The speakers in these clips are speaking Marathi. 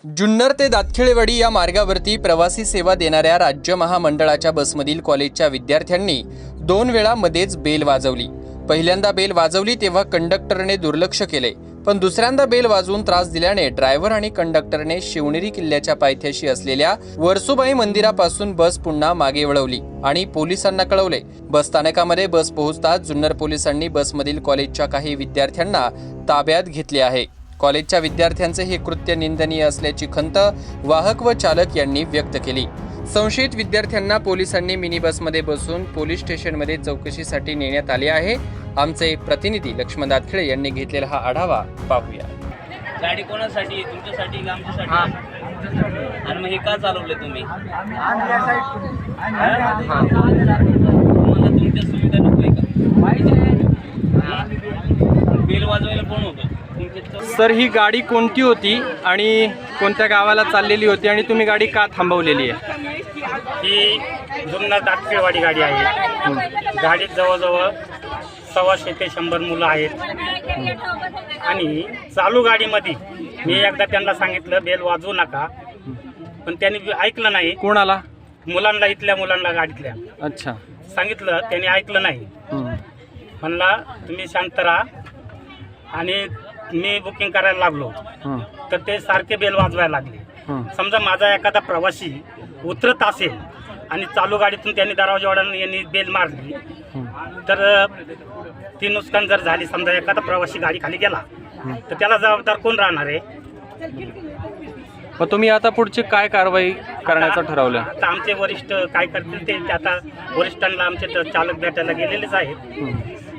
जुन्नर ते दातखिळेवाडी या मार्गावरती प्रवासी सेवा देणाऱ्या राज्य महामंडळाच्या बसमधील कॉलेजच्या विद्यार्थ्यांनी 2 वेळा मध्येच बेल वाजवली। पहिल्यांदा बेल वाजवली तेव्हा कंडक्टरने दुर्लक्ष केले, पण दुसऱ्यांदा बेल वाजवून त्रास दिल्याने ड्रायव्हर आणि कंडक्टरने शिवनेरी किल्ल्याच्या पायथ्याशी असलेल्या वर्सोबाई मंदिरापासून बस पुन्हा मागे वळवली आणि पोलिसांना कळवले। बस स्थानकामध्ये बस पोहोचताच जुन्नर पोलिसांनी बसमधील कॉलेजच्या काही विद्यार्थ्यांना ताब्यात घेतले आहे। कॉलेजच्या विद्यार्थ्यांचे हे कृत्य निंदनीय असल्याची खंत वाहक व चालक यांनी व्यक्त केली। संशयित विद्यार्थ्यांना पोलिसांनी मिनी बसमध्ये बसून पोलीस स्टेशनमध्ये चौकशीसाठी नेण्यात आले आहे। आमचे प्रतिनिधी लक्ष्मण दातखिळे यांनी घेतलेला हा आढावा पाहूया। गाडी कोणासाठी? तुमच्यासाठी का आमच्यासाठी? आणि मग हे का चालवले तुम्ही? मला तुमच्या सुविधा नकोय का? बेल वाजवायला कोण होतं? सर, ही गाडी कोणती होती आणि कोणत्या गावाला चाललेली होती आणि तुम्ही गाडी का थांबवलेली आहे? ही जुन्नर दातखिळेवाडी गाडी आहे। गाडीत जवळजवळ 125 ते 100 मुलं आहेत आणि चालू गाडीमध्ये मी एकदा त्यांना सांगितलं बेल वाजवू नका, पण त्यांनी ऐकलं नाही। कोणाला? मुलांना, इथल्या मुलांना गाडीतल्या। अच्छा, सांगितलं, त्यांनी ऐकलं नाही। म्हणला तुम्ही शांत राहा आणि मी बुकिंग करायला लागलो तर ते सारखे बेल वाजवायला लागले। समजा माझा एखादा प्रवासी उतरत असेल आणि चालू गाडीतून त्यांनी दरवाजावाड्यानं यांनी बेल मारली तर ती नुकसान जर झाली, समजा एखादा प्रवासी गाडी खाली गेला तर त्याला जबाबदार कोण राहणार आहे? मग तुम्ही आता पुढची काय कारवाई करण्याचं ठरवलं? आता आमचे वरिष्ठ काय करतील ते आता वरिष्ठांना आमचे चालक भेटायला गेलेलेच आहेत।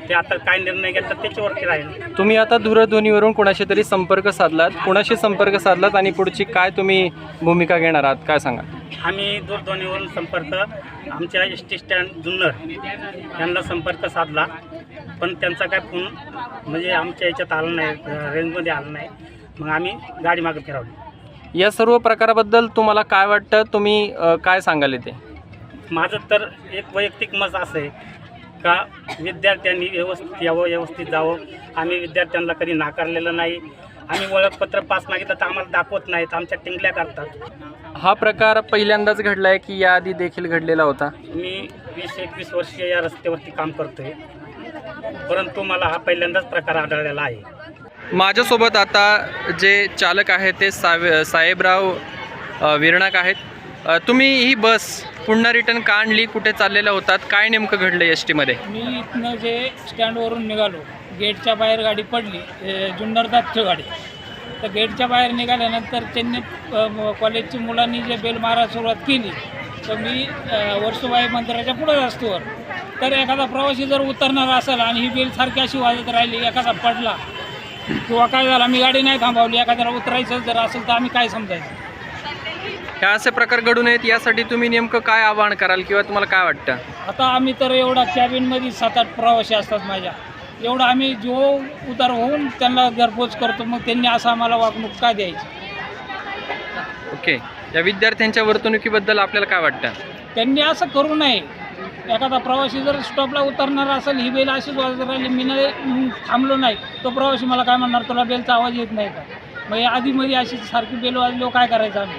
ते आता काय निर्णय घेतात त्याच्यावरती राहील। तुम्ही आता दूरध्वनीवरून कोणाशी तरी संपर्क साधलात, कोणाशी संपर्क साधलात आणि पुढची काय तुम्ही भूमिका घेणार आहात, काय सांगा? आम्ही दूरध्वनीवरून संपर्क आमच्या एसटी स्टँड जुन्नर यांना संपर्क साधला, पण त्यांचा काय फोन म्हणजे आमच्या याच्यात आला नाही, रेंजमध्ये आला नाही। मग आम्ही गाडी मागे फिरवली। या सर्व प्रकाराबद्दल तुम्हाला काय वाटतं, तुम्ही काय सांगाल ते? माझं तर एक वैयक्तिक मत असं आहे का विद्यार्थ्यांनी व्यवस्थित यावं, व्यवस्थित जावं। आम्ही विद्यार्थ्यांना कधी नाकारलेलं नाही। आम्ही ओळखपत्र पास मागितलं तर आम्हाला दाखवत नाहीत, आमच्या टिंगल्या करतात। हा प्रकार पहिल्यांदाच घडला आहे की याआधी देखील घडलेला होता? मी 20-21 वर्ष या रस्त्यावरती काम करतोय, परंतु मला हा पहिल्यांदाच प्रकार आढळलेला आहे। माझ्यासोबत आता जे चालक आहेत ते साहेबराव विरणाक आहेत। तुम्ही ही बस पुन्हा रिटर्न का आणली? कुठे चाललेला होतात? काय नेमकं घडलं एस टीमध्ये? मी इथनं जे स्टँडवरून निघालो, गेटच्या बाहेर गाडी पडली, जुन्नर दातखिळ गाडी। तर गेटच्या बाहेर निघाल्यानंतर त्यांनी कॉलेजच्या मुलांनी जे बेल मारायला सुरुवात केली तर मी वर्सोबाई मंदिराच्या पुढे रस्त्यावर, तर एखादा प्रवासी जर उतरणार असेल आणि ही बेल सारखी अशी वाजत राहिली, एखादा पडला किंवा काय झाला, मी गाडी नाही थांबवली, एखाद्याला उतरायचं जर असेल तर आम्ही काय समजायचं? ह्या असे प्रकार घडू नयेत यासाठी तुम्ही नेमकं काय आवाहन कराल किंवा तुम्हाला काय वाटतं? आता आम्ही तर एवढा कॅबिनमध्ये 7-8 प्रवासी असतात माझ्या, एवढं आम्ही जो उतार होऊन त्यांना घरपोच करतो, मग त्यांनी असं आम्हाला वागणूक का द्यायची? ओके, या विद्यार्थ्यांच्या वर्तणुकीबद्दल आपल्याला काय वाटतं? त्यांनी असं करू नये। एखादा प्रवासी जर स्टॉपला उतरणार असेल, ही बेल अशीच वाजत राहिली, मी नाही थांबलो नाही, तो प्रवासी मला काय म्हणणार, तुला बेलचा आवाज येत नाही का? मग आधीमध्ये अशी सारखी बेल वाजलो काय करायचं आम्ही?